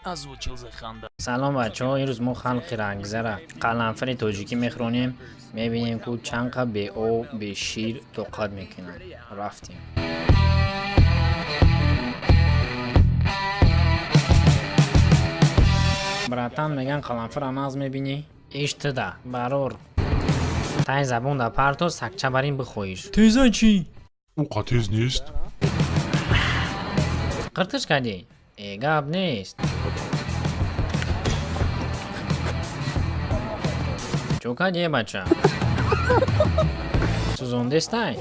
از او چیز خنده. سلام بچه ها، این روز ما خلق رنگزره قلنفر تاجیکی میخونیم. میبینیم که چند قبل به او به شیر توقت میکنن. رفتیم. براتان میگن قلنفر اناز میبینی؟ اشتده برور تای زبون در پرتو سکچه بریم بخویش. تیزه چی؟ او قطیز نیست؟ قرتش کردی؟ گب نیست. چوکا دیه بچه سوزونده استای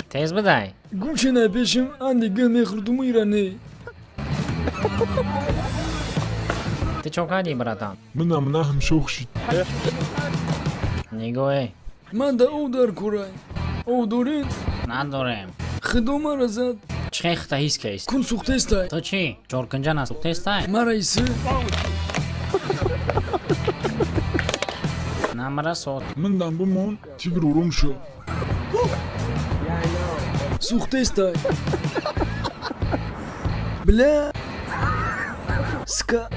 تیز بدای گوشه نپیشم اندی گل میخوردم ایرانه. تی چوکا دی براتان منم هم شوخ شید. نگوه من دا او در کرای او دارین ندارم. خدا مرا زد چه خطا هیست که است؟ کن سوخته استای تو چی؟ چورکنجان از سوخته استای؟ مرا ایسه نمره سوت منم بمون تیگر روم شو. سوخته استای بلا سکا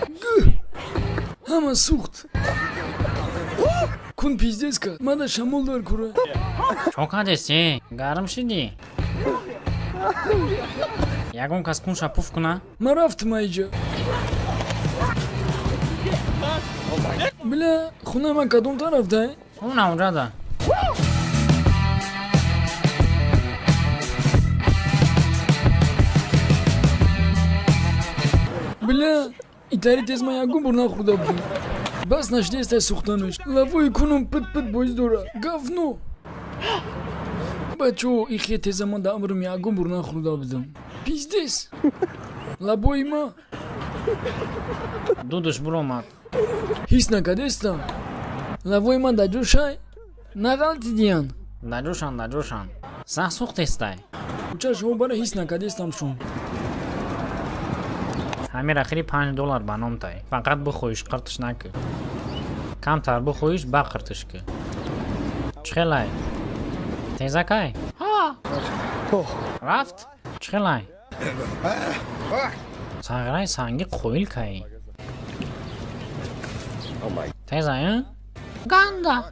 گه همه سوخت کن پیزده اسکا من دا شمال در کرای چوکا دستی؟ گرم شدی؟ یکون کس کن شپوف کنه؟ من رفتم ایجا بلا خونه من کدوم طرف ده؟ اون اونجا ده. بلا ایتاری تیز من یکون برنا خورده بودم بس نشده است سوختنش لفوی کنم پت پت باید دوره گفت نو بچه ها ای خیلی تیز من دا امرم یکون برنا خورده بودم پیز دیست لبوی ما دودش برو مات هیس نکده استم لبوی من دا جوشای نغلطی دیان دجوشان سه سوخت استای بچه شما برای هیس نکده استم شون همین اخیری $5 بنام تای فقط بخویش قرتش نکن کم تر بخویش با قرتش که چخلای تیزه کای رفت چخلای ساغرای سنگی خویل کای تیزه ها گنده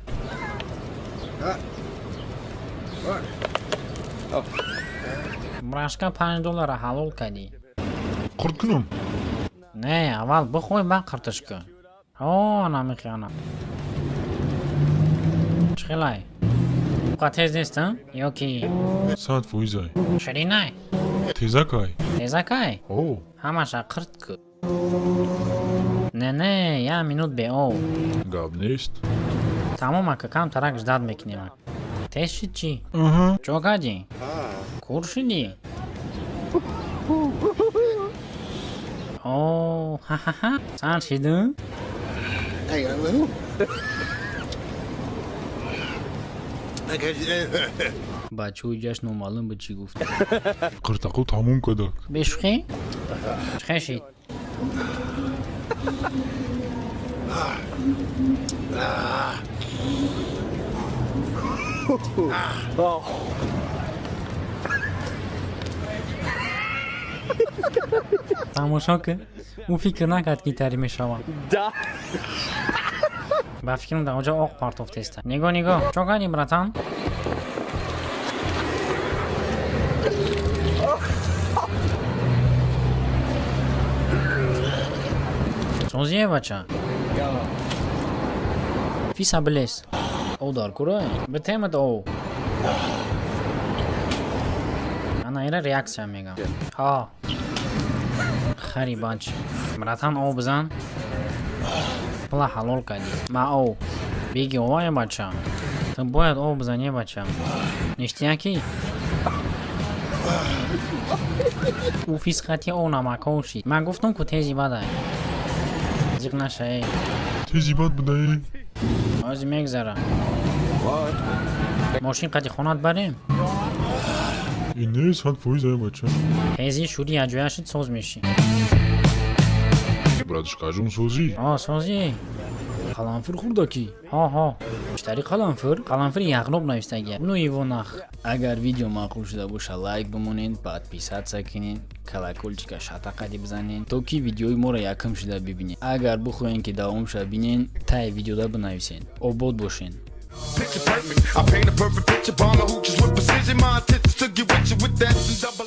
براشکا $5 حلال کردی قرد کنم. نه اول بخوی با قرتش کن. اوه نمیخیانم. چخلای قطعز نیستم؟ یا کی؟ ساعت فویزای. شدی نه؟ تیزکای. تیزه کای؟ او. همش قرد کن. نه یه مینوت به او گاب نیست؟ تمام که کم ترکش داد میکنیم. تیز شد چی؟ چوکا دی؟ کور شدی؟ اوه ها ها ها سان شدون؟ بچه های جشن و معلوم به چی گفت قرتقو تموم کدک. بشخی؟ چخه شید؟ تماشا که او فکر نکرد که تری می شود با فکرم در اونجا آق پارتوفته است. نگاه چوکانی براتان سوزیه بچه فیسا بلیس او دار کرای به تیمت او انا ایره ریاکسیا میگم ها خری بچ براتان او بزن بلا حلال کردی ما او بیگی اوه بچه تو باید او بزنی بچه نشتیاکی او فیسقاتی او نمکو شید من گفتم که تیزی بدای زیق نشه تیزی باد بدهی؟ آزی میگذره ماشین قدی خونات بریم این نیست ساعت فویزای بچه. تیزی شوری اجویا شد سوز میشی Bratышка, жум сози. О, сози. Qalanfır xurdaki. ها مشتری قلنفر یغنوب نوشتگی اونو ایوانخ اگر ویدیو معقول شده باشه لایک بمونین، подписаться کنین، کلاکولچیکا شتاقی بزنین تا که ویدیوی ما را یکم شده ببینین. اگر بخواین که دوام شده ببینین تای ویدیو را بنویسین. آباد باشین. Picture perfect. I paint a perfect picture. Bomb the hoochies with precision. My intentions to get with you with that double.